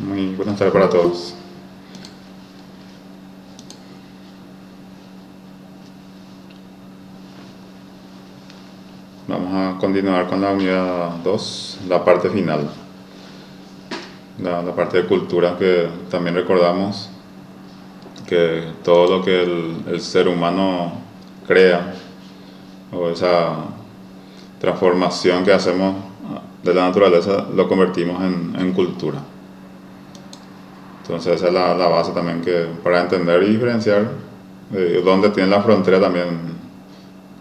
Muy buenas tardes para todos. Vamos a continuar con la unidad 2, la parte final, la parte de cultura, que también recordamos que todo lo que el ser humano crea, o esa transformación que hacemos de la naturaleza, lo convertimos en cultura. Entonces esa es la base también, que para entender y diferenciar dónde tiene la frontera también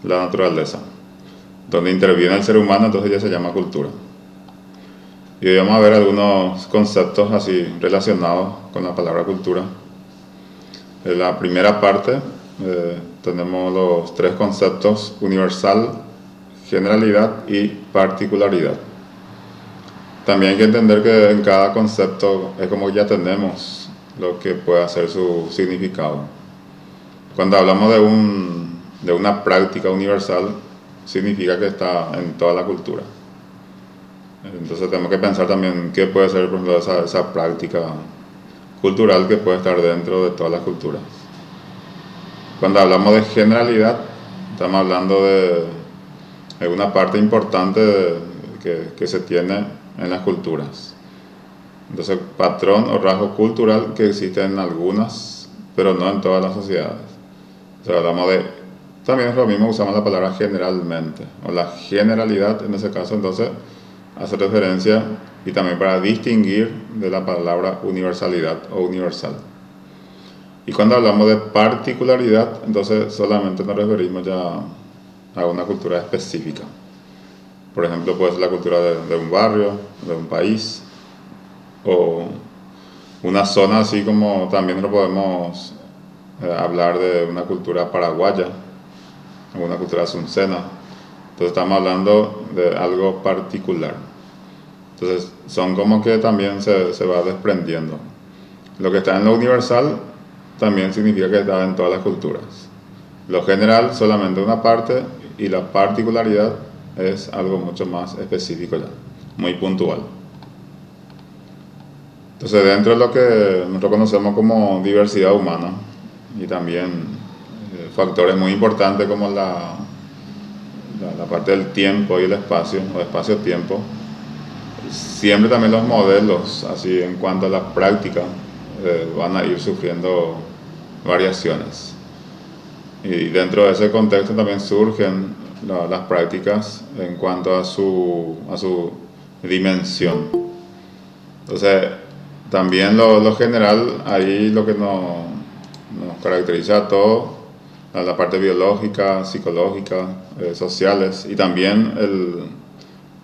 la naturaleza. Donde interviene el ser humano, entonces ya se llama cultura. Y hoy vamos a ver algunos conceptos así relacionados con la palabra cultura. En la primera parte tenemos los tres conceptos: universal, generalidad y particularidad. También hay que entender que en cada concepto es como ya tenemos lo que puede ser su significado. Cuando hablamos de una práctica universal, significa que está en toda la cultura. Entonces tenemos que pensar también qué puede ser, por ejemplo, esa práctica cultural que puede estar dentro de todas las culturas. Cuando hablamos de generalidad, estamos hablando de una parte importante que se tiene en las culturas. Entonces, patrón o rasgo cultural que existe en algunas, pero no en todas las sociedades. O sea, hablamos de, también es lo mismo, usamos la palabra generalmente, o la generalidad en ese caso. Entonces hace referencia, y también para distinguir, de la palabra universalidad o universal. Y cuando hablamos de particularidad, entonces solamente nos referimos ya a una cultura específica. Por ejemplo, puede ser la cultura de un barrio, de un país, o una zona, así como también lo podemos hablar de una cultura paraguaya, o una cultura asuncena. Entonces estamos hablando de algo particular. Entonces son como que también se va desprendiendo. Lo que está en lo universal también significa que está en todas las culturas. Lo general solamente una parte, y la particularidad es algo mucho más específico ya, muy puntual. Entonces dentro de lo que nosotros conocemos como diversidad humana, y también factores muy importantes como la parte del tiempo y el espacio, o espacio-tiempo, siempre también los modelos, así en cuanto a la práctica, van a ir sufriendo variaciones. Y dentro de ese contexto también surgen las prácticas en cuanto a su dimensión. Entonces, también lo general, ahí lo que nos caracteriza a todos, la parte biológica, psicológica, sociales, y también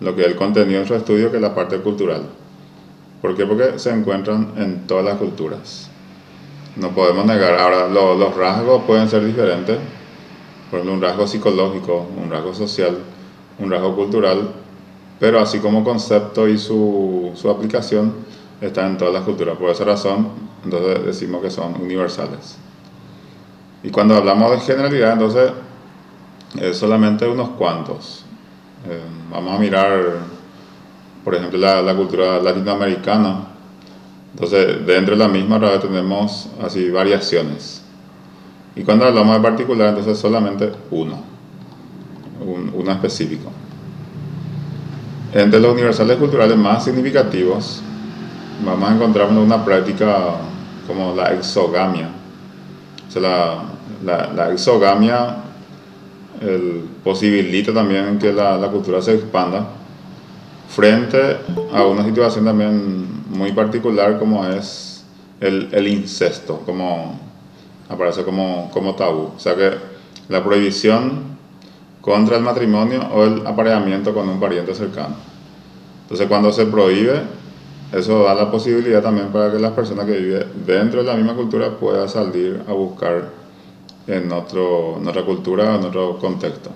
lo que es el contenido de nuestro estudio, que es la parte cultural. ¿Por qué? Porque se encuentran en todas las culturas. No podemos negar. Ahora, los rasgos pueden ser diferentes. Por ejemplo, un rasgo psicológico, un rasgo social, un rasgo cultural, pero así como concepto y su aplicación está en todas las culturas. Por esa razón, entonces decimos que son universales. Y cuando hablamos de generalidad, entonces es solamente unos cuantos. Vamos a mirar, por ejemplo, la cultura latinoamericana. Entonces, dentro de la misma radio tenemos así variaciones. Y cuando hablamos de particular, entonces solamente uno específico. Entre los universales culturales más significativos, vamos a encontrar una práctica como la exogamia. O sea, la exogamia posibilita también que la cultura se expanda frente a una situación también muy particular, como es el incesto, como aparece como tabú. O sea que la prohibición contra el matrimonio o el apareamiento con un pariente cercano. Entonces, cuando se prohíbe, eso da la posibilidad también para que las personas que viven dentro de la misma cultura puedan salir a buscar en otra cultura, en otro contexto.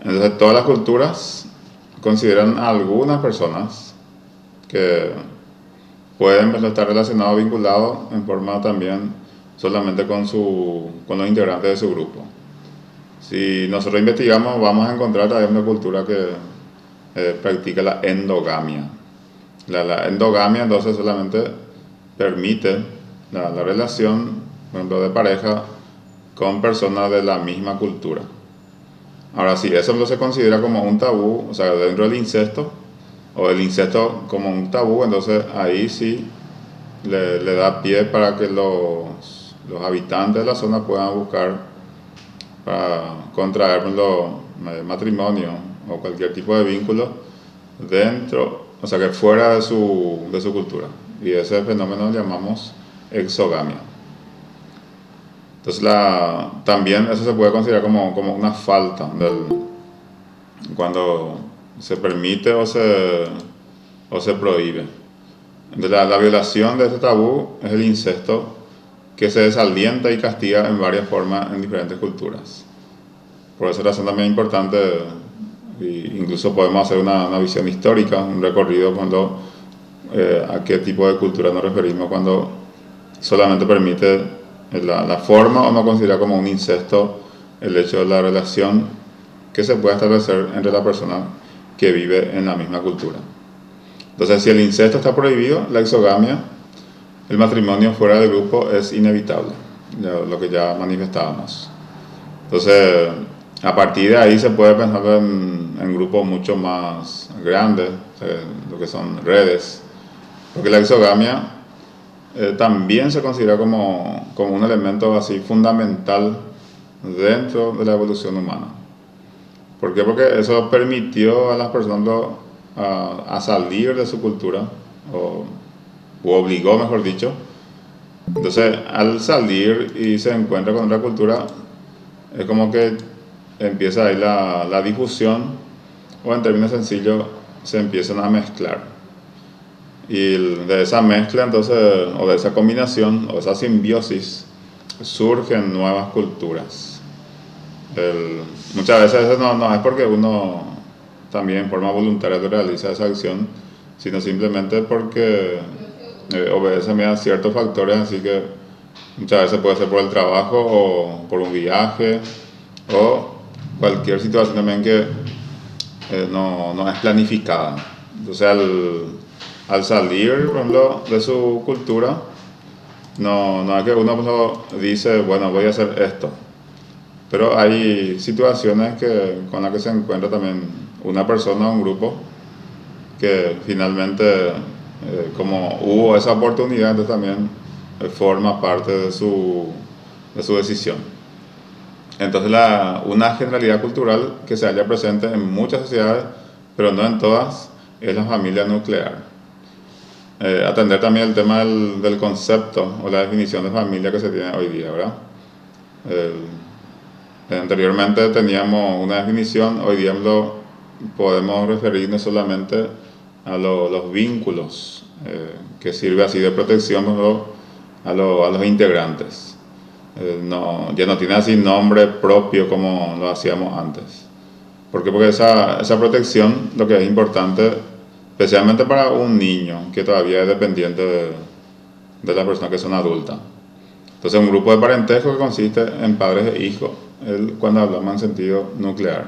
Entonces, todas las culturas consideran a algunas personas que pueden estar relacionados, vinculados en forma también solamente con los integrantes de su grupo. Si nosotros investigamos, vamos a encontrar también una cultura que practica la endogamia. La endogamia entonces solamente permite la relación, por ejemplo, de pareja con personas de la misma cultura. Ahora, si eso no se considera como un tabú, o sea, dentro del incesto, o el incesto como un tabú, entonces ahí sí le da pie para que los habitantes de la zona puedan buscar para contraer matrimonio o cualquier tipo de vínculo dentro, o sea, que fuera de su cultura. Y ese fenómeno lo llamamos exogamia. Entonces, también eso se puede considerar como una falta cuando se permite o se prohíbe. Entonces, la violación de este tabú es el incesto, que se desalienta y castiga en varias formas en diferentes culturas. Por esa razón también es importante, incluso podemos hacer una visión histórica, un recorrido a qué tipo de cultura nos referimos cuando solamente permite la forma o no considera como un incesto el hecho de la relación que se puede establecer entre la persona que vive en la misma cultura. Entonces, si el incesto está prohibido, la exogamia, el matrimonio fuera del grupo es inevitable, lo que ya manifestábamos. Entonces, a partir de ahí se puede pensar en grupos mucho más grandes, lo que son redes, porque la exogamia también se considera como un elemento así fundamental dentro de la evolución humana. ¿Por qué? Porque eso permitió a las personas a salir de su cultura, o obligó, mejor dicho. Entonces, al salir y se encuentra con otra cultura, es como que empieza ahí la difusión, o en términos sencillos, se empiezan a mezclar. Y de esa mezcla, entonces, o de esa combinación, o esa simbiosis, surgen nuevas culturas. Muchas veces eso no es porque uno también en forma voluntaria realiza esa acción, sino simplemente porque obedece a ciertos factores, así que muchas veces puede ser por el trabajo o por un viaje o cualquier situación también que no es planificada. Entonces al salir, por ejemplo, de su cultura, no es que uno dice, bueno, voy a hacer esto. Pero hay situaciones con las que se encuentra también una persona o un grupo que finalmente, como hubo esa oportunidad, entonces también forma parte de su decisión. Entonces, una generalidad cultural que se halla presente en muchas sociedades, pero no en todas, es la familia nuclear. Atender también el tema del concepto o la definición de familia que se tiene hoy día, ¿verdad? Anteriormente teníamos una definición, hoy día podemos referirnos solamente a los vínculos, que sirve así de protección a los integrantes. Ya no tiene así nombre propio como lo hacíamos antes. ¿Por qué? Porque esa protección, lo que es importante, especialmente para un niño que todavía es dependiente de las personas que son adultas. Entonces, un grupo de parentesco que consiste en padres e hijos, cuando hablamos en sentido nuclear.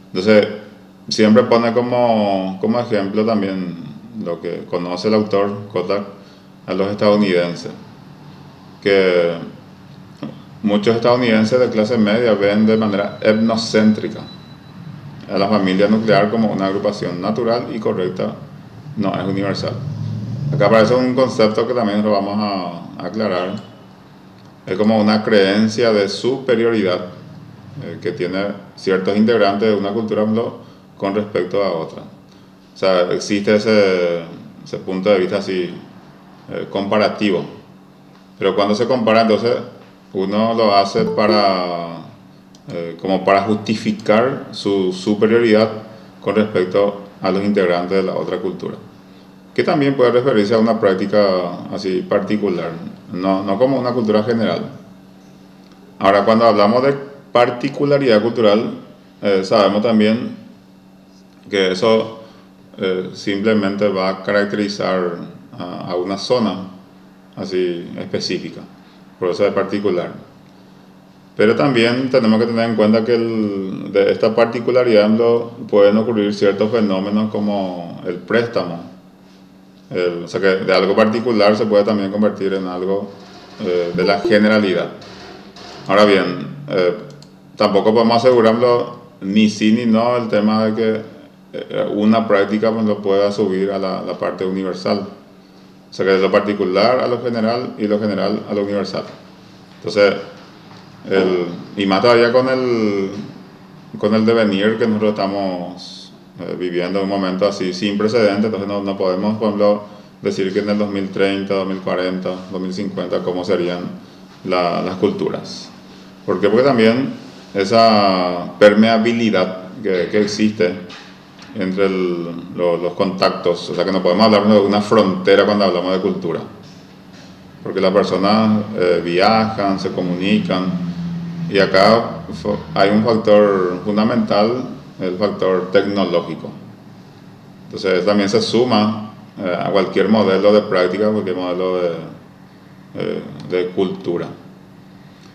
Entonces, siempre pone como ejemplo también lo que conoce el autor Kotak a los estadounidenses, que muchos estadounidenses de clase media ven de manera etnocéntrica a la familia nuclear como una agrupación natural y correcta, no es universal. Acá aparece un concepto que también lo vamos a aclarar. Es como una creencia de superioridad que tiene ciertos integrantes de una cultura con respecto a otra. O sea, existe ese punto de vista así comparativo. Pero cuando se compara, entonces uno lo hace como para justificar su superioridad con respecto a los integrantes de la otra cultura, que también puede referirse a una práctica así particular, no como una cultura general. Ahora, cuando hablamos de particularidad cultural, sabemos también que eso simplemente va a caracterizar a una zona así específica, por eso es particular. Pero también tenemos que tener en cuenta que de esta particularidad pueden ocurrir ciertos fenómenos como el préstamo, O sea que de algo particular se puede también convertir en algo de la generalidad. Ahora bien, tampoco podemos asegurarlo ni sí ni no el tema de que una práctica pues, lo pueda subir a la parte universal. O sea que de lo particular a lo general y lo general a lo universal. Entonces, y más todavía con el devenir que nosotros estamos viviendo en un momento así sin precedentes, entonces no podemos, por ejemplo, decir que en el 2030, 2040, 2050, cómo serían las culturas. ¿Por qué? Porque también esa permeabilidad que existe entre los contactos, o sea que no podemos hablar de una frontera cuando hablamos de cultura, porque las personas viajan, se comunican, y acá hay un factor fundamental, el factor tecnológico. Entonces también se suma a cualquier modelo de práctica, cualquier modelo de cultura.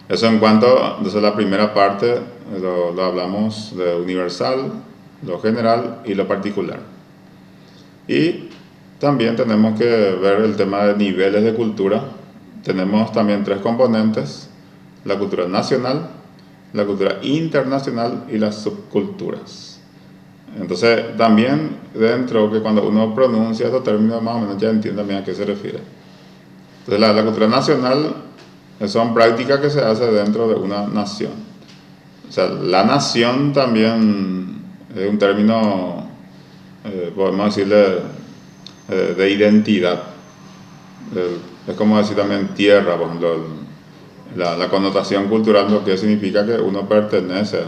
Eso en cuanto, entonces la primera parte lo hablamos de universal, lo general y lo particular. Y también tenemos que ver el tema de niveles de cultura. Tenemos también tres componentes: la cultura nacional, la cultura internacional y las subculturas. Entonces también dentro que cuando uno pronuncia estos términos más o menos ya entiende también a qué se refiere. Entonces la cultura nacional son prácticas que se hacen dentro de una nación. O sea, la nación también es un término, podemos decirle, de identidad. Es como decir también tierra, por ejemplo, la connotación cultural, lo que significa que uno pertenece.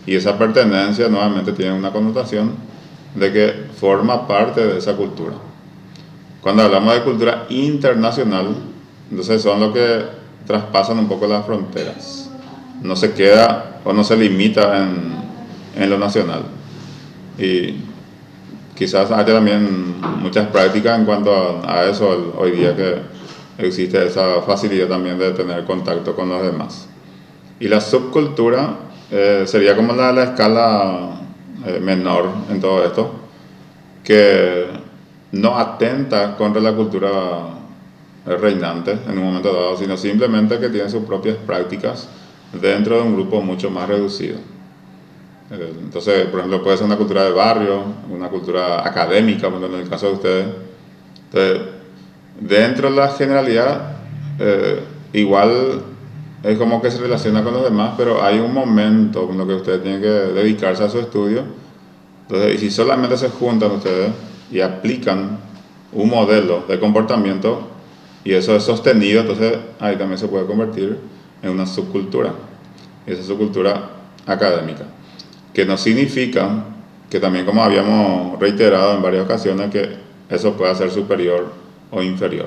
Y esa pertenencia nuevamente tiene una connotación de que forma parte de esa cultura. Cuando hablamos de cultura internacional, entonces son los que traspasan un poco las fronteras. No se queda o no se limita en lo nacional. Y quizás haya también muchas prácticas en cuanto a eso hoy día, que existe esa facilidad también de tener contacto con los demás. Y la subcultura sería como la escala menor en todo esto, que no atenta contra la cultura reinante en un momento dado, sino simplemente que tiene sus propias prácticas dentro de un grupo mucho más reducido. Entonces, por ejemplo, puede ser una cultura de barrio, una cultura académica, en el caso de ustedes. Entonces, dentro de la generalidad, igual es como que se relaciona con los demás, pero hay un momento en lo que ustedes tienen que dedicarse a su estudio. Entonces, y si solamente se juntan ustedes y aplican un modelo de comportamiento y eso es sostenido, entonces ahí también se puede convertir en una subcultura. Y esa subcultura académica, que no significa que también, como habíamos reiterado en varias ocasiones, que eso pueda ser superior o inferior,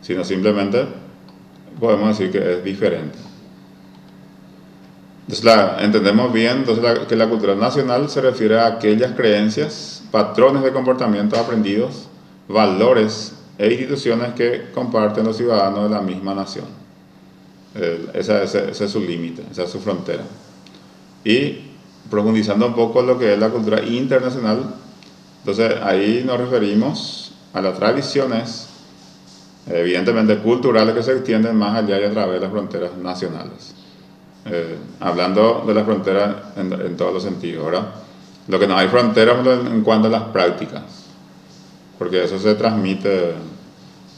sino simplemente podemos decir que es diferente. Entonces entendemos bien entonces que la cultura nacional se refiere a aquellas creencias, patrones de comportamiento aprendidos, valores e instituciones que comparten los ciudadanos de la misma nación. Ese es su límite, esa es su frontera. Y profundizando un poco en lo que es la cultura internacional, entonces ahí nos referimos a las tradiciones, evidentemente culturales, que se extienden más allá y a través de las fronteras nacionales. Hablando de las fronteras en todos los sentidos, ¿verdad? Lo que no hay fronteras en cuanto a las prácticas, porque eso se transmite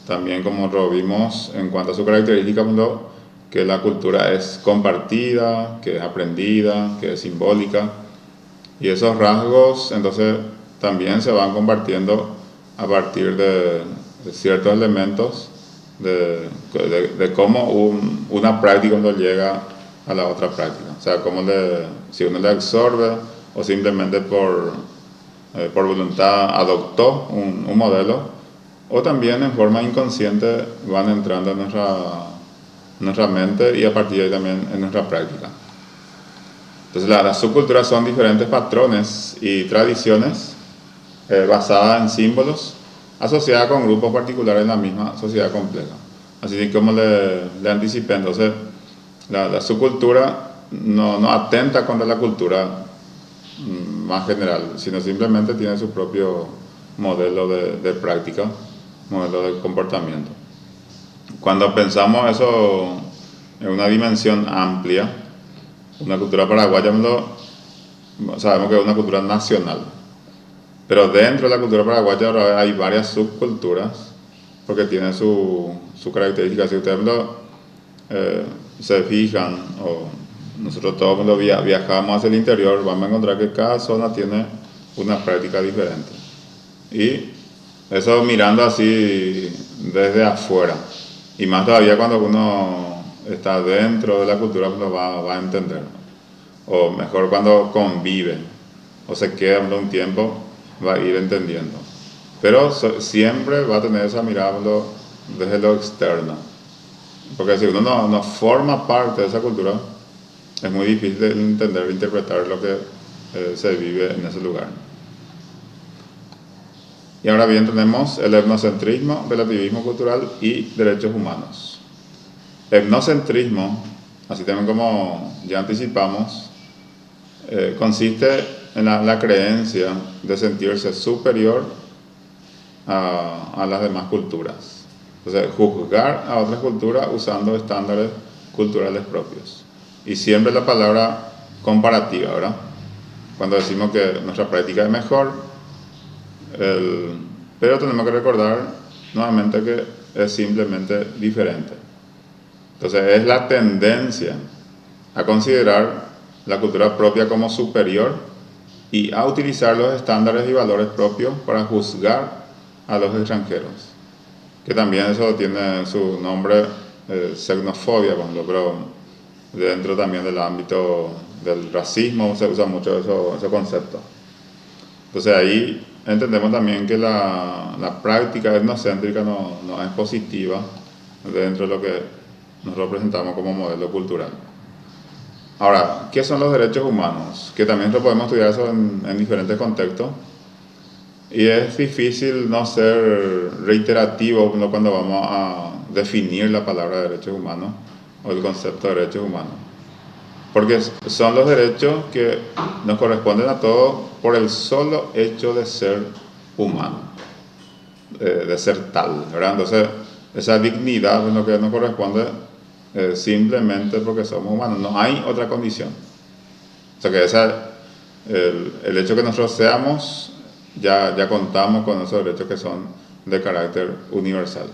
también, como lo vimos, en cuanto a su característica, que la cultura es compartida, que es aprendida, que es simbólica, y esos rasgos entonces también se van compartiendo a partir de ciertos elementos de cómo una práctica cuando llega a la otra práctica, o sea, si uno le absorbe o simplemente por voluntad adoptó un modelo, o también en forma inconsciente van entrando en nuestra mente y a partir de ahí también en nuestra práctica. Entonces las subculturas son diferentes patrones y tradiciones basadas en símbolos asociadas con grupos particulares en la misma sociedad compleja. Así como le anticipé, entonces la subcultura no atenta contra la cultura más general, sino simplemente tiene su propio modelo de práctica modelos de comportamiento. Cuando pensamos eso en una dimensión amplia, una cultura paraguaya, sabemos que es una cultura nacional, pero dentro de la cultura paraguaya ahora hay varias subculturas, porque tiene su característica. Si ustedes se fijan, o nosotros todos cuando viajamos hacia el interior, vamos a encontrar que cada zona tiene una práctica diferente. Y eso mirando así desde afuera. Y más todavía cuando uno está dentro de la cultura, lo va a entender. O mejor cuando convive o se queda un tiempo, va a ir entendiendo. Pero siempre va a tener esa mirada desde lo externo. Porque si uno no forma parte de esa cultura, es muy difícil de entender e interpretar lo que se vive en ese lugar. Y ahora bien, tenemos el etnocentrismo, relativismo cultural y derechos humanos. Etnocentrismo, así también como ya anticipamos, consiste en la creencia de sentirse superior a las demás culturas. Entonces, juzgar a otras culturas usando estándares culturales propios. Y siempre la palabra comparativa, ¿verdad? Cuando decimos que nuestra práctica es mejor, pero tenemos que recordar nuevamente que es simplemente diferente. Entonces, es la tendencia a considerar la cultura propia como superior y a utilizar los estándares y valores propios para juzgar a los extranjeros. Que también eso tiene su nombre, xenofobia, por ejemplo, pero dentro también del ámbito del racismo se usa mucho ese concepto. Entonces ahí entendemos también que la práctica etnocéntrica no es positiva dentro de lo que nosotros presentamos como modelo cultural. Ahora, ¿qué son los derechos humanos? Que también lo podemos estudiar eso en diferentes contextos. Y es difícil no ser reiterativo cuando vamos a definir la palabra derechos humanos o el concepto de derechos humanos. Porque son los derechos que nos corresponden a todos por el solo hecho de ser humano, de ser tal, ¿verdad? Entonces, esa dignidad es lo que nos corresponde simplemente porque somos humanos. No hay otra condición. O sea que el hecho que nosotros seamos, ya contamos con esos derechos que son de carácter universal.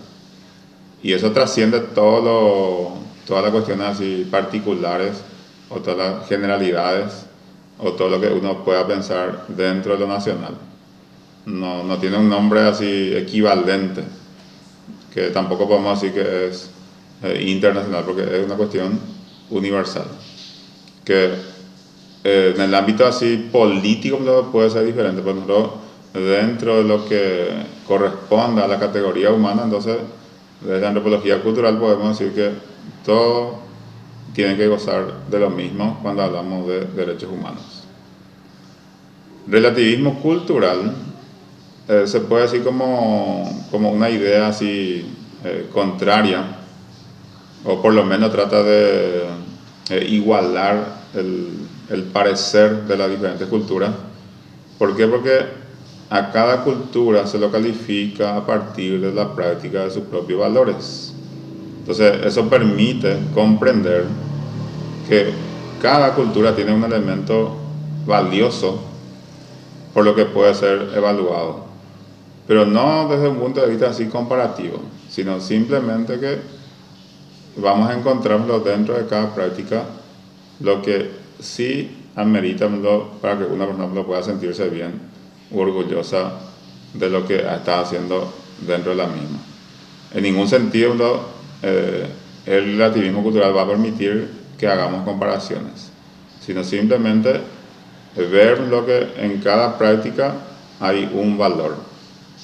Y eso trasciende todas las cuestiones así particulares o todas las generalidades o todo lo que uno pueda pensar dentro de lo nacional. No tiene un nombre así equivalente, que tampoco podemos decir que es internacional, porque es una cuestión universal. Que en el ámbito así político puede ser diferente, pero nosotros dentro de lo que corresponde a la categoría humana, entonces desde la antropología cultural podemos decir que todos tienen que gozar de lo mismo cuando hablamos de derechos humanos. Relativismo cultural se puede decir como una idea así contraria, o por lo menos trata de igualar el parecer de las diferentes culturas. ¿Por qué? Porque a cada cultura se lo califica a partir de la práctica de sus propios valores. Entonces, eso permite comprender que cada cultura tiene un elemento valioso por lo que puede ser evaluado, pero no desde un punto de vista así comparativo, sino simplemente que vamos a encontrarlo dentro de cada práctica lo que sí amerita para que una persona lo pueda sentirse bien u orgullosa de lo que está haciendo dentro de la misma. En ningún sentido el relativismo cultural va a permitir que hagamos comparaciones, sino simplemente ver lo que en cada práctica hay un valor,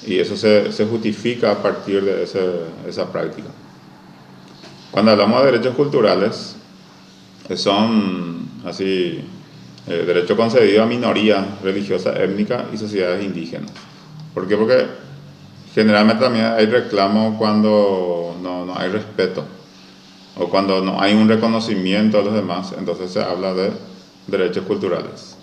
y eso se justifica a partir de esa práctica. Cuando hablamos de derechos culturales, son así derechos concedidos a minorías religiosas, étnicas y sociedades indígenas. ¿Por qué? Porque generalmente también hay reclamo cuando no hay respeto o cuando no hay un reconocimiento a los demás, entonces se habla de derechos culturales.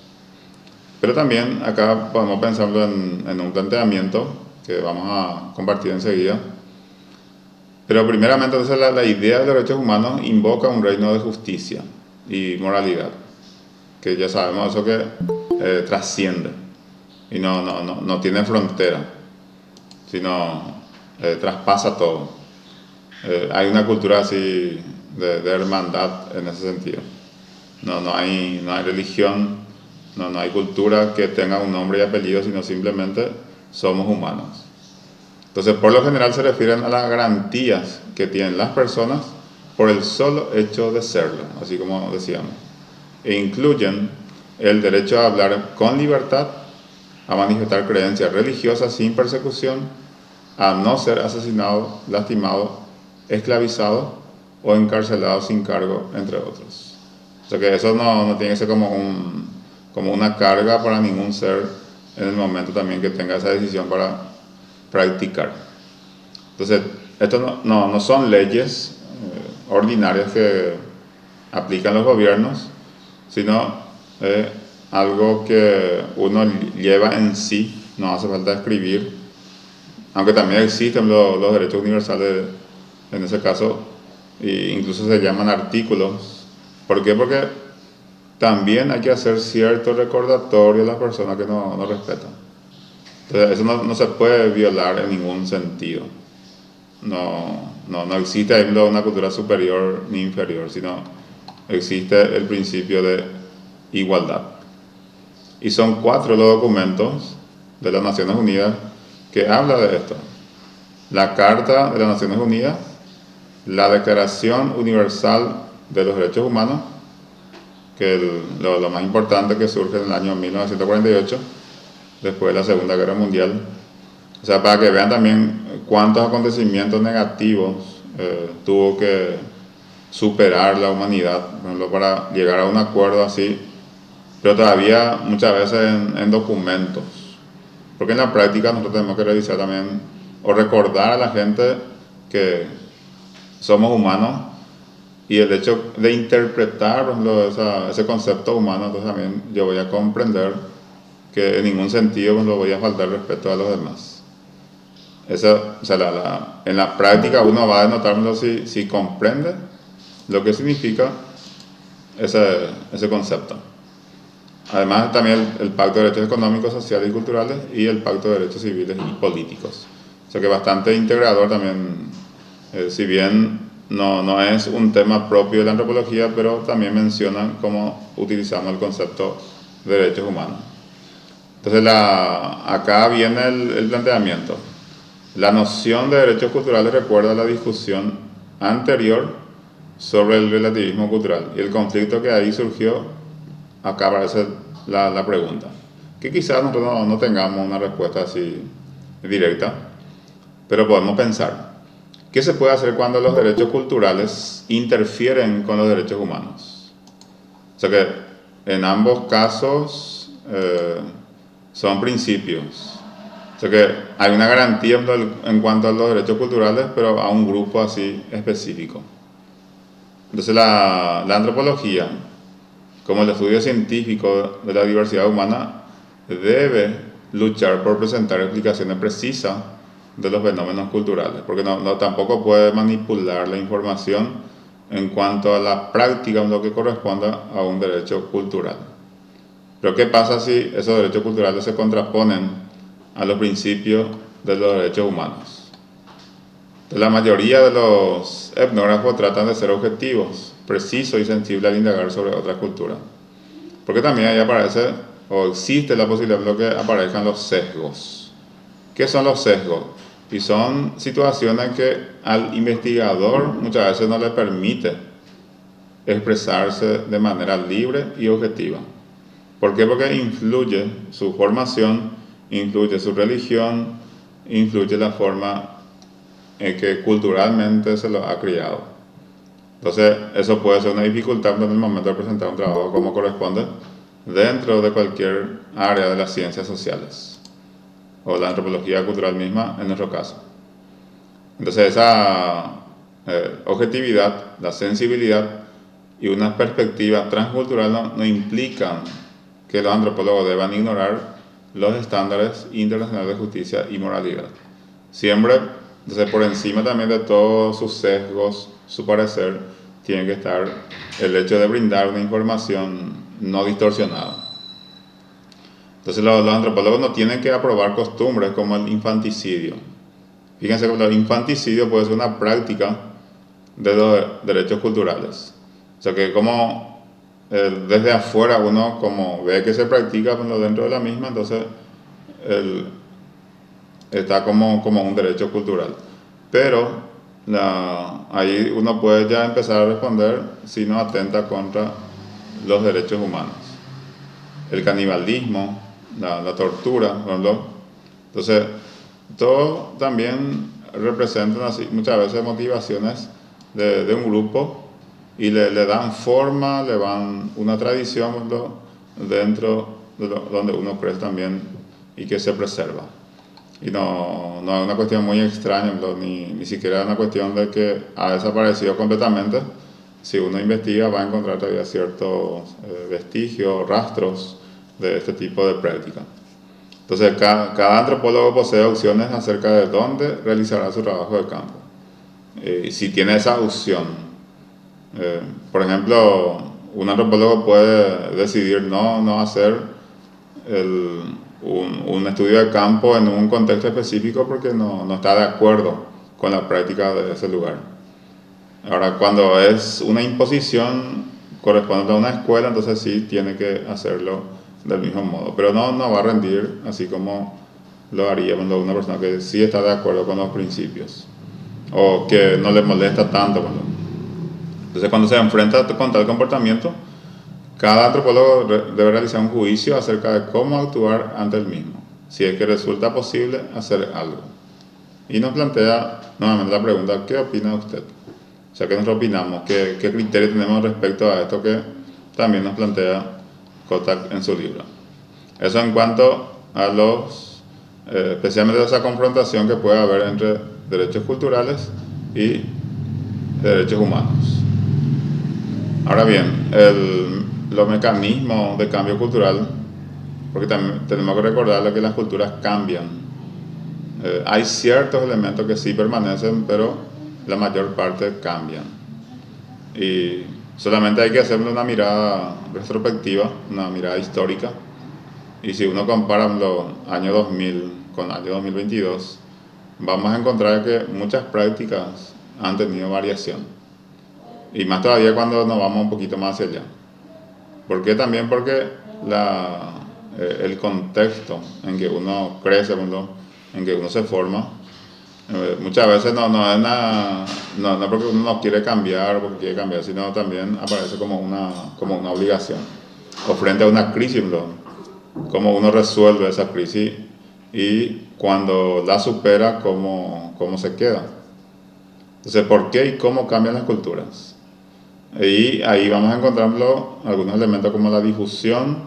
Pero también acá podemos pensarlo en un planteamiento que vamos a compartir enseguida. Pero primeramente, entonces, la idea de los derechos humanos invoca un reino de justicia y moralidad, que ya sabemos eso que trasciende y no tiene frontera, sino traspasa todo. Hay una cultura así de hermandad en ese sentido. No hay religión, no hay cultura que tenga un nombre y apellido, sino simplemente somos humanos. Entonces, por lo general se refieren a las garantías que tienen las personas por el solo hecho de serlo, así como decíamos. E incluyen el derecho a hablar con libertad, a manifestar creencias religiosas sin persecución, a no ser asesinado, lastimado, esclavizado o encarcelado sin cargo, entre otros. O sea que eso no tiene que ser como una carga para ningún ser en el momento también que tenga esa decisión para practicar. Entonces, esto no son leyes ordinarias que aplican los gobiernos, sino algo que uno lleva en sí, no hace falta escribir, aunque también existen los derechos universales en ese caso, e incluso se llaman artículos. ¿Por qué? Porque también hay que hacer cierto recordatorio a las personas que no respetan. Entonces, eso no se puede violar en ningún sentido. No existe una cultura superior ni inferior, sino existe el principio de igualdad. Y son 4 los documentos de las Naciones Unidas que hablan de esto: la Carta de las Naciones Unidas, la Declaración Universal de los Derechos Humanos, que lo más importante, que surge en el año 1948, después de la Segunda Guerra Mundial. O sea, para que vean también cuántos acontecimientos negativos tuvo que superar la humanidad, por ejemplo, para llegar a un acuerdo así, pero todavía muchas veces en documentos. Porque en la práctica nosotros tenemos que revisar también o recordar a la gente que somos humanos, y el hecho de interpretar, por ejemplo, ese concepto humano, entonces también yo voy a comprender que en ningún sentido lo voy a faltar respeto a los demás. Eso, o sea, en la práctica uno va a notarlo si comprende lo que significa ese concepto. Además, también el Pacto de Derechos Económicos, Sociales y Culturales y el Pacto de Derechos Civiles y Políticos. O sea que bastante integrador también, si bien no es un tema propio de la antropología, pero también mencionan cómo utilizamos el concepto de derechos humanos. Entonces, acá viene el planteamiento. La noción de derechos culturales recuerda la discusión anterior sobre el relativismo cultural y el conflicto que ahí surgió. Acá aparece la pregunta, que quizás nosotros no tengamos una respuesta así directa, pero podemos pensar: ¿qué se puede hacer cuando los derechos culturales interfieren con los derechos humanos? O sea que en ambos casos son principios. O sea que hay una garantía en cuanto a los derechos culturales, pero a un grupo así específico. Entonces la antropología, como el estudio científico de la diversidad humana, debe luchar por presentar explicaciones precisas de los fenómenos culturales, porque tampoco puede manipular la información en cuanto a la práctica en lo que corresponda a un derecho cultural. Pero ¿qué pasa si esos derechos culturales se contraponen a los principios de los derechos humanos? Entonces, la mayoría de los etnógrafos tratan de ser objetivos, precisos y sensibles al indagar sobre otras culturas, porque también ahí aparece o existe la posibilidad de que aparezcan los sesgos. ¿Qué son los sesgos? Y son situaciones que al investigador muchas veces no le permite expresarse de manera libre y objetiva. ¿Por qué? Porque influye su formación, influye su religión, influye la forma en que culturalmente se lo ha criado. Entonces, eso puede ser una dificultad en el momento de presentar un trabajo como corresponde dentro de cualquier área de las ciencias sociales o la antropología cultural misma, en nuestro caso. Entonces, esa objetividad, la sensibilidad y una perspectiva transcultural no implican que los antropólogos deban ignorar los estándares internacionales de justicia y moralidad. Siempre, entonces, por encima también de todos sus sesgos, su parecer, tiene que estar el hecho de brindar una información no distorsionada. Entonces los antropólogos no tienen que aprobar costumbres como el infanticidio. Fíjense que el infanticidio puede ser una práctica de los derechos culturales. O sea que como desde afuera uno como ve que se practica dentro de la misma, entonces está como un derecho cultural. Pero ahí uno puede ya empezar a responder si no atenta contra los derechos humanos. El canibalismo, la tortura, por ejemplo. Entonces, todo también representan así muchas veces motivaciones de un grupo y le dan forma, le dan una tradición, por ejemplo, dentro de donde uno cree también y que se preserva. Y no es una cuestión muy extraña, ni siquiera es una cuestión de que ha desaparecido completamente. Si uno investiga va a encontrar todavía ciertos vestigios, rastros de este tipo de práctica. Entonces cada antropólogo posee opciones acerca de dónde realizará su trabajo de campo. Si tiene esa opción, por ejemplo, un antropólogo puede decidir no hacer un estudio de campo en un contexto específico porque no está de acuerdo con la práctica de ese lugar. Ahora, cuando es una imposición corresponde a una escuela, entonces sí tiene que hacerlo del mismo modo, pero no va a rendir así como lo haría una persona que sí está de acuerdo con los principios o que no le molesta tanto. Entonces, cuando se enfrenta con tal comportamiento, cada antropólogo debe realizar un juicio acerca de cómo actuar ante el mismo, si es que resulta posible hacer algo. Y nos plantea nuevamente la pregunta: ¿qué opina usted? O sea, ¿qué nosotros opinamos? ¿Qué criterio tenemos respecto a esto que también nos plantea Kotak en su libro? Eso en cuanto a especialmente esa confrontación que puede haber entre derechos culturales y derechos humanos. Ahora bien, los mecanismos de cambio cultural, porque también tenemos que recordar que las culturas cambian. Hay ciertos elementos que sí permanecen, pero la mayor parte cambian. Y solamente hay que hacer una mirada retrospectiva, una mirada histórica. Y si uno compara los años 2000 con el año 2022, vamos a encontrar que muchas prácticas han tenido variación. Y más todavía cuando nos vamos un poquito más hacia allá. ¿Por qué? También porque el contexto en que uno crece, en que uno se forma, muchas veces no es nada, no porque uno no quiere cambiar, porque quiere cambiar, sino también aparece como una obligación. O frente a una crisis, cómo uno resuelve esa crisis y cuando la supera, cómo se queda. Entonces, ¿por qué y cómo cambian las culturas? Y ahí vamos a encontrar algunos elementos como la difusión,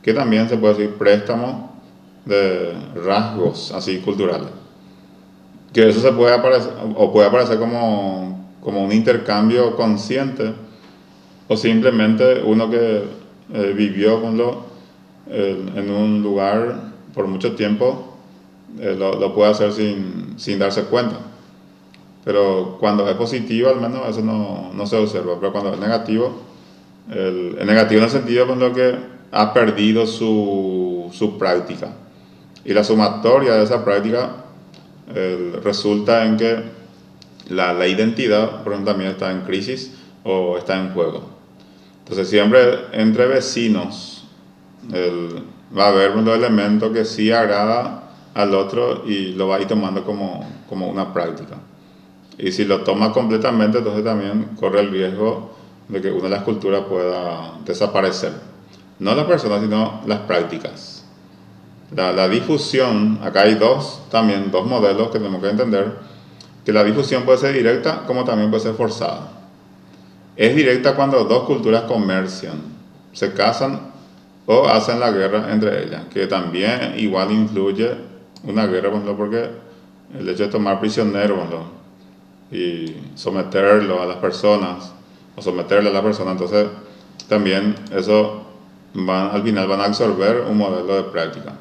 que también se puede decir préstamo de rasgos así culturales. Que eso se puede aparecer como un intercambio consciente, o simplemente uno que vivió en un lugar por mucho tiempo lo puede hacer sin darse cuenta. Pero cuando es positivo, al menos eso no se observa. Pero cuando es negativo, es negativo en el sentido con lo que ha perdido su práctica. Y la sumatoria de esa práctica resulta en que la identidad, por ejemplo, también está en crisis o está en juego. Entonces, siempre entre vecinos va a haber un elemento que sí agrada al otro y lo va a ir tomando como una práctica. Y si lo toma completamente, entonces también corre el riesgo de que una de las culturas pueda desaparecer. No las personas, sino las prácticas. La difusión, acá hay dos modelos que tenemos que entender, que la difusión puede ser directa como también puede ser forzada. Es directa cuando dos culturas comercian, se casan o hacen la guerra entre ellas, que también igual influye una guerra, porque el hecho de tomar prisioneros y someterlo a las personas o someterle a la persona, entonces también eso al final van a absorber un modelo de práctica.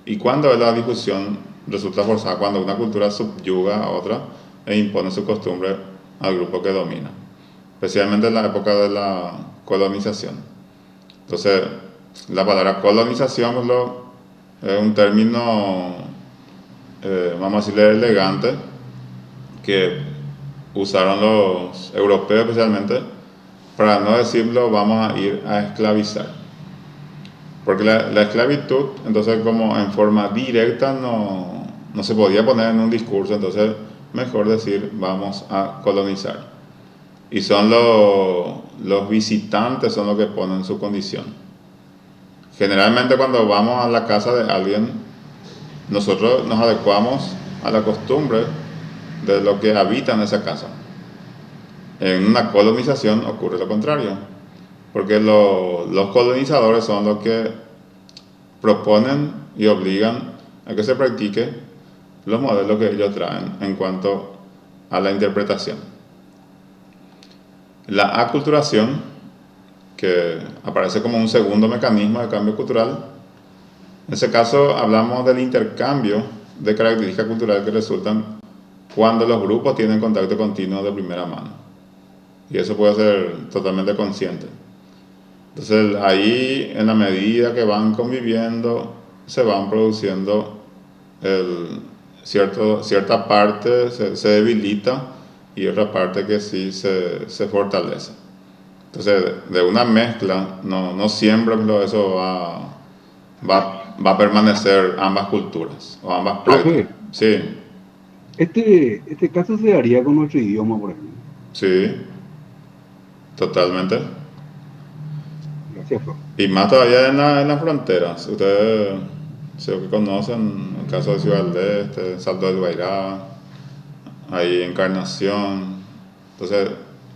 ¿Y cuándo la difusión resulta forzada? Cuando una cultura subyuga a otra e impone su costumbre al grupo que domina, especialmente en la época de la colonización. Entonces, la palabra colonización es un término, vamos a decirle, elegante, que usaron los europeos especialmente, para no decirlo, vamos a ir a esclavizar. Porque la esclavitud, entonces, como en forma directa no se podía poner en un discurso, entonces mejor decir vamos a colonizar. Y son los visitantes son los que ponen su condición. Generalmente cuando vamos a la casa de alguien, nosotros nos adecuamos a la costumbre de lo que habita en esa casa. En una colonización ocurre lo contrario, porque los colonizadores son los que proponen y obligan a que se practique los modelos que ellos traen en cuanto a la interpretación. La aculturación, que aparece como un segundo mecanismo de cambio cultural, en ese caso hablamos del intercambio de características culturales que resultan cuando los grupos tienen contacto continuo de primera mano. Y eso puede ser totalmente consciente. Entonces ahí, en la medida que van conviviendo, se van produciendo cierta parte se debilita y otra parte que sí se fortalece. Entonces, de una mezcla, no siempre eso va a permanecer ambas culturas o ambas prácticas. Profe, Sí, este caso se daría con nuestro idioma, por ejemplo. sí, totalmente. Gracias, profe. Y más todavía en las fronteras. Ustedes, sé que conocen el caso de Ciudad del Este, Salto del Guairá, hay Encarnación. Entonces,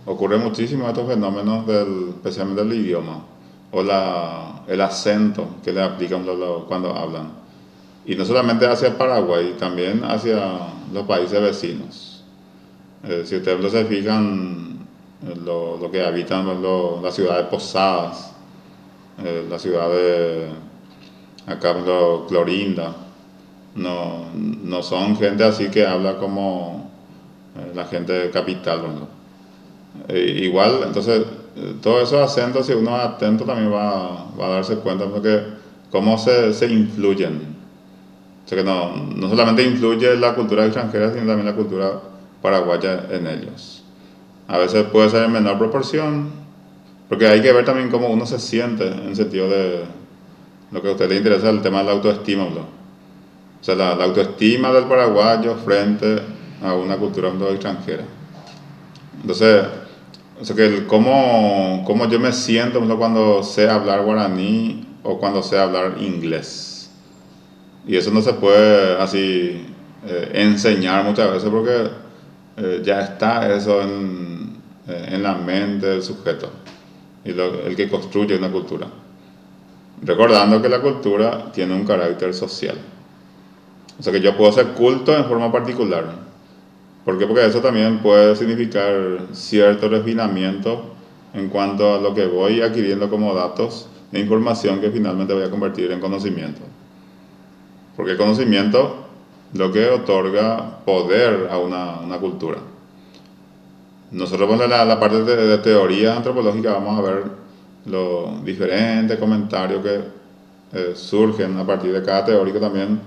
ocurre muchísimo estos fenómenos especialmente del idioma o el acento que le aplican cuando hablan. Y no solamente hacia Paraguay, también hacia los países vecinos. Si ustedes se fijan, lo que habitan la ciudad de Posadas, la ciudad de acá, por ejemplo, Clorinda, no son gente así que habla como la gente de capital, ¿verdad? Igual, entonces, todos esos acentos, si uno es atento, también va a darse cuenta de cómo se influyen. O sea que no solamente influye la cultura extranjera, sino también la cultura paraguaya en ellos. A veces puede ser en menor proporción, porque hay que ver también cómo uno se siente en sentido de lo que a usted le interesa, el tema de la autoestima, ¿no? O sea, la autoestima del paraguayo frente a una cultura extranjera. Entonces, o sea que cómo yo me siento, por ejemplo, cuando sé hablar guaraní o cuando sé hablar inglés. Y eso no se puede así enseñar muchas veces porque ya está eso en la mente del sujeto y el que construye una cultura. Recordando que la cultura tiene un carácter social. O sea que yo puedo ser culto en forma particular. ¿Por qué? Porque eso también puede significar cierto refinamiento en cuanto a lo que voy adquiriendo como datos e información que finalmente voy a convertir en conocimiento. Porque el conocimiento lo que otorga poder a una cultura. Nosotros con la parte de teoría antropológica vamos a ver los diferentes comentarios que surgen a partir de cada teórico también.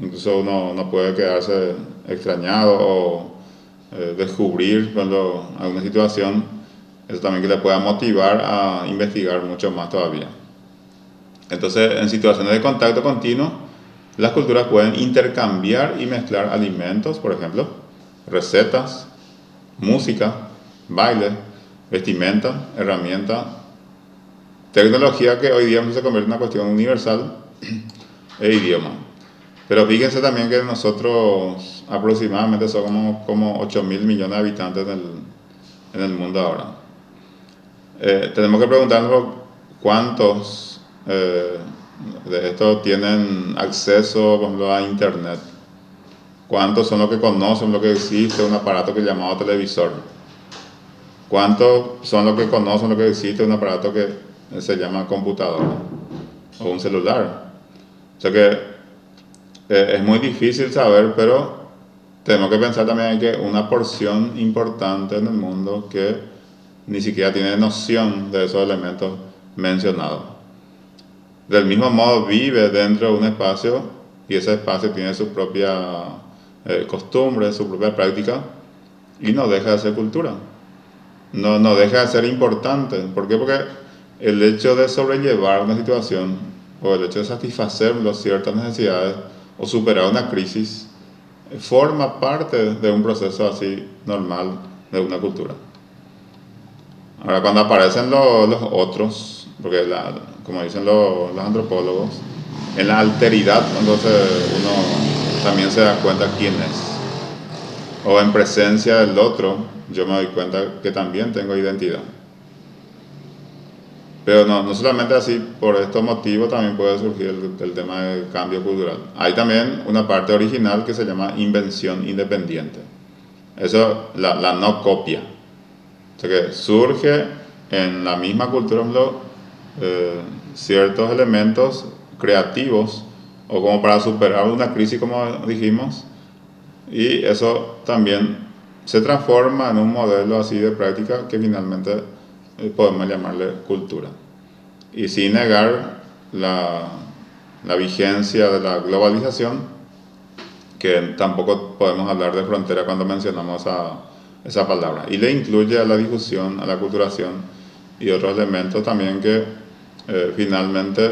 Incluso uno puede quedarse extrañado o descubrir cuando alguna situación, eso también que le pueda motivar a investigar mucho más todavía. Entonces, en situaciones de contacto continuo, las culturas pueden intercambiar y mezclar alimentos, por ejemplo, recetas, música, baile, vestimenta, herramientas, tecnología que hoy día se convierte en una cuestión universal e idioma. Pero fíjense también que nosotros aproximadamente somos como 8.000 millones de habitantes en el mundo ahora. Tenemos que preguntarnos cuántos de estos tienen acceso, por ejemplo, a Internet. ¿Cuántos son los que conocen lo que existe un aparato que es llamado televisor? ¿Cuántos son los que conocen lo que existe un aparato que se llama computadora o un celular? O sea que es muy difícil saber, pero tenemos que pensar también que una porción importante en el mundo que ni siquiera tiene noción de esos elementos mencionados. Del mismo modo vive dentro de un espacio y ese espacio tiene su propia costumbre, su propia práctica y no deja de ser cultura. No deja de ser importante. ¿Por qué? Porque el hecho de sobrellevar una situación o el hecho de satisfacer ciertas necesidades o superar una crisis forma parte de un proceso así normal de una cultura. Ahora, cuando aparecen los otros, porque como dicen los antropólogos, en la alteridad, entonces uno también se da cuenta quién es. O en presencia del otro, yo me doy cuenta que también tengo identidad. Pero no solamente así, por estos motivos también puede surgir el tema del cambio cultural. Hay también una parte original que se llama invención independiente. Eso, la no copia. O sea que surge en la misma cultura ciertos elementos creativos o como para superar una crisis, como dijimos, y eso también se transforma en un modelo así de práctica que finalmente podemos llamarle cultura. Y sin negar la vigencia de la globalización, que tampoco podemos hablar de frontera cuando mencionamos esa palabra. Y le incluye a la difusión, a la culturación y otros elementos también que finalmente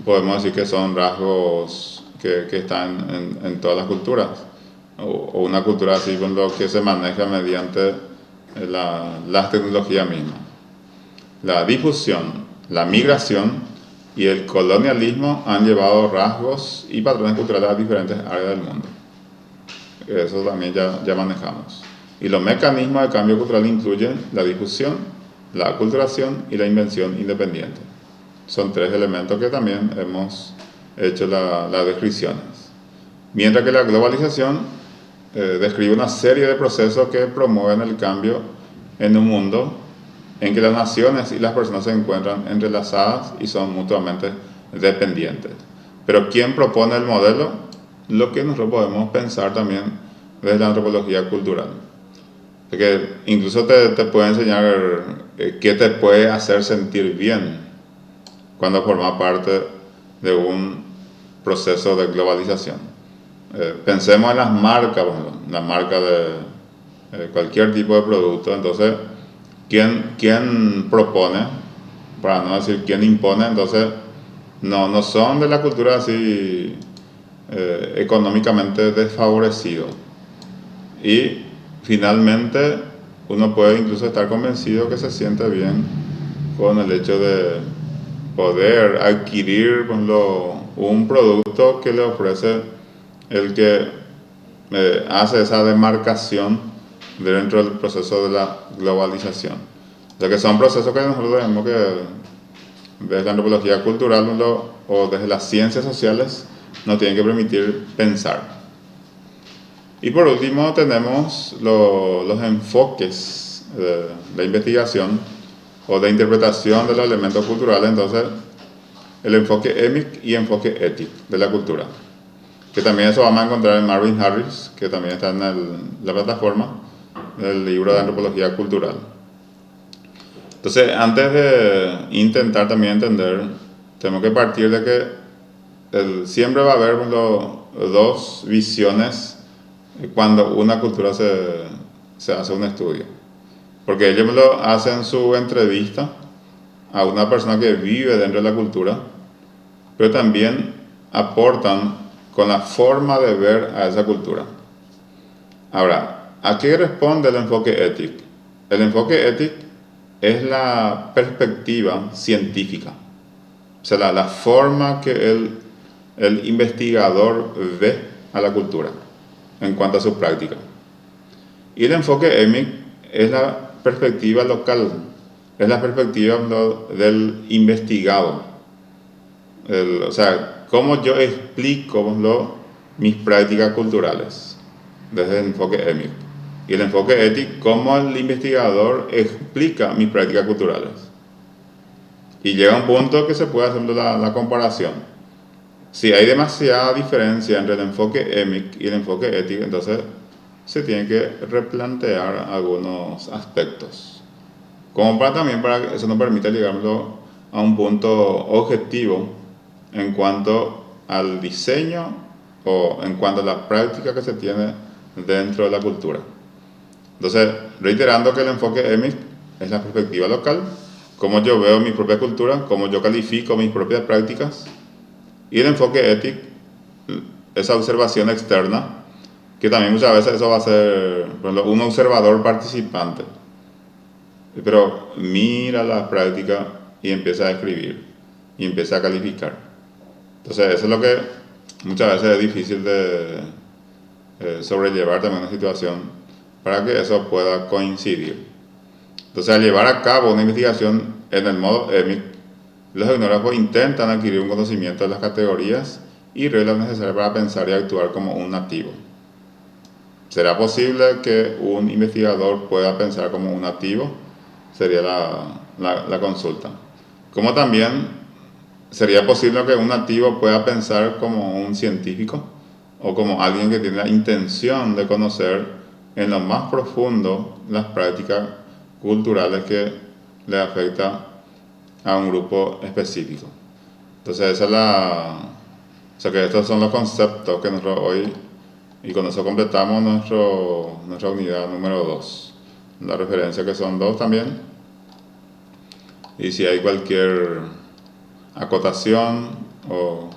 podemos decir que son rasgos que están en todas las culturas. O una cultura así con lo que se maneja mediante las tecnologías mismas. La difusión, la migración y el colonialismo han llevado rasgos y patrones culturales a diferentes áreas del mundo. Eso también ya manejamos. Y los mecanismos de cambio cultural incluyen la difusión, la aculturación y la invención independiente. Son tres elementos que también hemos hecho las descripciones. Mientras que la globalización describe una serie de procesos que promueven el cambio en un mundo en que las naciones y las personas se encuentran entrelazadas y son mutuamente dependientes. Pero ¿quién propone el modelo? Lo que nosotros podemos pensar también desde la antropología cultural. Porque incluso te puede enseñar qué te puede hacer sentir bien cuando formas parte de un proceso de globalización. Pensemos en las marcas, bueno, la marca de cualquier tipo de producto. Entonces, ¿quién propone? Para no decir quién impone. Entonces, no son de la cultura así económicamente desfavorecido. Y finalmente, uno puede incluso estar convencido que se siente bien con el hecho de poder adquirir, por ejemplo, un producto que le ofrece el que hace esa demarcación dentro del proceso de la globalización. O sea que son procesos que nosotros tenemos que, desde la antropología cultural o desde las ciencias sociales, nos tienen que permitir pensar. Y por último tenemos los enfoques de investigación o de interpretación de los elementos culturales. Entonces, el enfoque EMIC y enfoque ético de la cultura, que también eso vamos a encontrar en Marvin Harris, que también está en la plataforma del libro de antropología cultural. Entonces, antes de intentar también entender, tenemos que partir de que siempre va a haber dos visiones cuando una cultura se hace un estudio. Porque ellos hacen su entrevista a una persona que vive dentro de la cultura, pero también aportan con la forma de ver a esa cultura. Ahora, ¿a qué responde el enfoque ético? El enfoque ético es la perspectiva científica, o sea, la forma que el investigador ve a la cultura en cuanto a su práctica. Y el enfoque EMIC es la perspectiva local, es la perspectiva del investigado. O sea, cómo yo explico mis prácticas culturales desde el enfoque EMIC. Y el enfoque ético, cómo el investigador explica mis prácticas culturales. Y llega un punto que se puede hacer la comparación. si hay demasiada diferencia entre el enfoque EMIC y el enfoque ético, entonces se tiene que replantear algunos aspectos. Como para también para que eso nos permita llegarlo a un punto objetivo en cuanto al diseño o en cuanto a la práctica que se tiene dentro de la cultura. Entonces, reiterando que el enfoque EMIC es la perspectiva local, cómo yo veo mi propia cultura, cómo yo califico mis propias prácticas, y el enfoque ético, esa observación externa, que también muchas veces eso va a ser, por ejemplo, un observador participante, pero mira la práctica y empieza a escribir y empieza a calificar. Entonces, eso es lo que muchas veces es difícil de sobrellevar también una situación para que eso pueda coincidir. Entonces, al llevar a cabo una investigación en el modo EMIC, los etnógrafos intentan adquirir un conocimiento de las categorías y reglas necesarias para pensar y actuar como un nativo. ¿Será posible que un investigador pueda pensar como un nativo? Sería la consulta. Como también sería posible que un nativo pueda pensar como un científico o como alguien que tiene la intención de conocer en lo más profundo las prácticas culturales que le afectan a un grupo específico. Entonces esa es o sea que estos son los conceptos que nosotros hoy, y con eso completamos nuestra unidad número 2. La referencia que son 2 también. Y si hay cualquier acotación o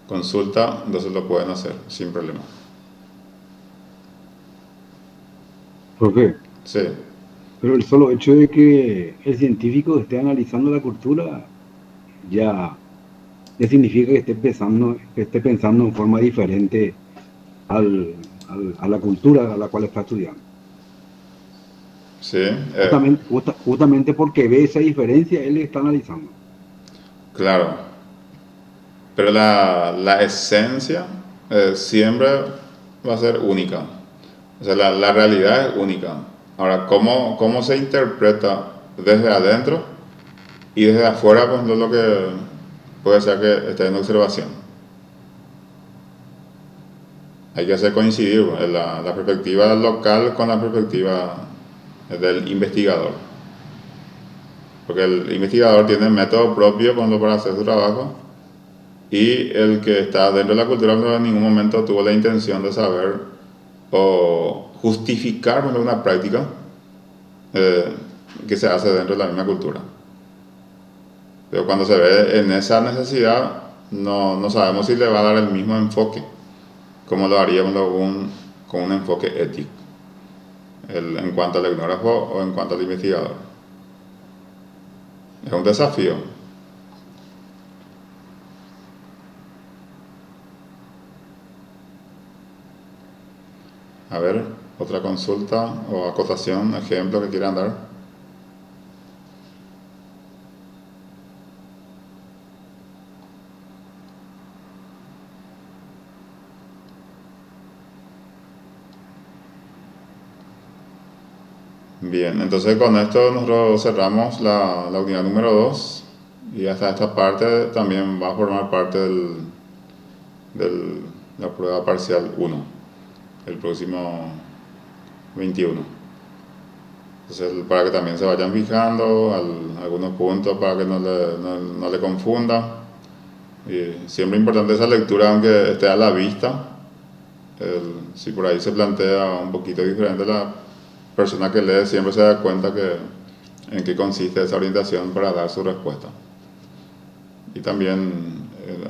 consulta, entonces lo pueden hacer sin problema. Profe, Sí, pero el solo hecho de que el científico esté analizando la cultura ya, ya significa que esté pensando en forma diferente a la cultura a la cual está estudiando. sí, Justamente porque ve esa diferencia, él está analizando. claro. Pero la esencia siempre va a ser única. O sea, la realidad es única. Ahora, cómo se interpreta desde adentro y desde afuera, pues no es lo que puede ser que esté en observación. Hay que hacer coincidir pues, la perspectiva local con la perspectiva del investigador. Porque el investigador tiene método propio cuando para hacer su trabajo, y el que está dentro de la cultura no en ningún momento tuvo la intención de saber o justificar una práctica eh, que se hace dentro de la misma cultura. Pero cuando se ve en esa necesidad, no sabemos si le va a dar el mismo enfoque, como lo haríamos con un enfoque ético, en cuanto al etnógrafo o en cuanto al investigador. Es un desafío. A ver, otra consulta o acotación, ejemplo que quieran dar. Bien, entonces con esto nosotros cerramos la unidad número 2, y hasta esta parte también va a formar parte de la prueba parcial 1, el próximo 21. Entonces, para que también se vayan fijando algunos puntos para que no le confunda. Y siempre importante esa lectura, aunque esté a la vista. Si por ahí se plantea un poquito diferente, la persona que lee siempre se da cuenta en qué consiste esa orientación para dar su respuesta. Y también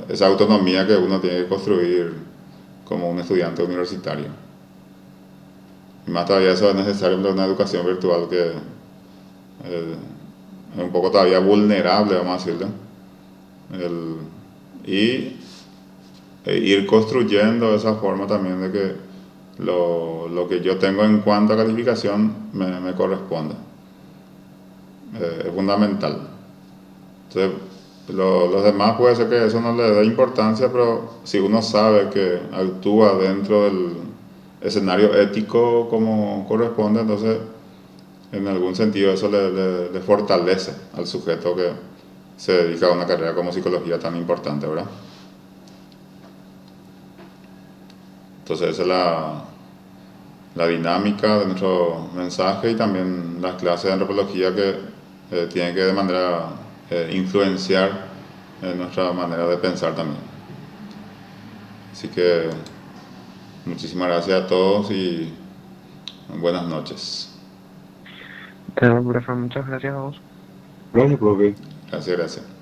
esa autonomía que uno tiene que construir como un estudiante universitario. Y más todavía eso es necesario en una educación virtual que es un poco todavía vulnerable, vamos a decirle. Y ir construyendo esa forma también de que lo que yo tengo en cuanto a calificación me corresponde. Es fundamental. Entonces, los demás puede ser que eso no le dé importancia, pero si uno sabe que actúa dentro del escenario ético como corresponde, entonces en algún sentido eso le fortalece al sujeto que se dedica a una carrera como psicología tan importante, ¿verdad? Entonces esa es la dinámica de nuestro mensaje y también las clases de antropología que tienen que de manera influenciar nuestra manera de pensar también. Así que muchísimas gracias a todos y buenas noches. Profe, muchas gracias a vos. Gracias, profe. Gracias, gracias.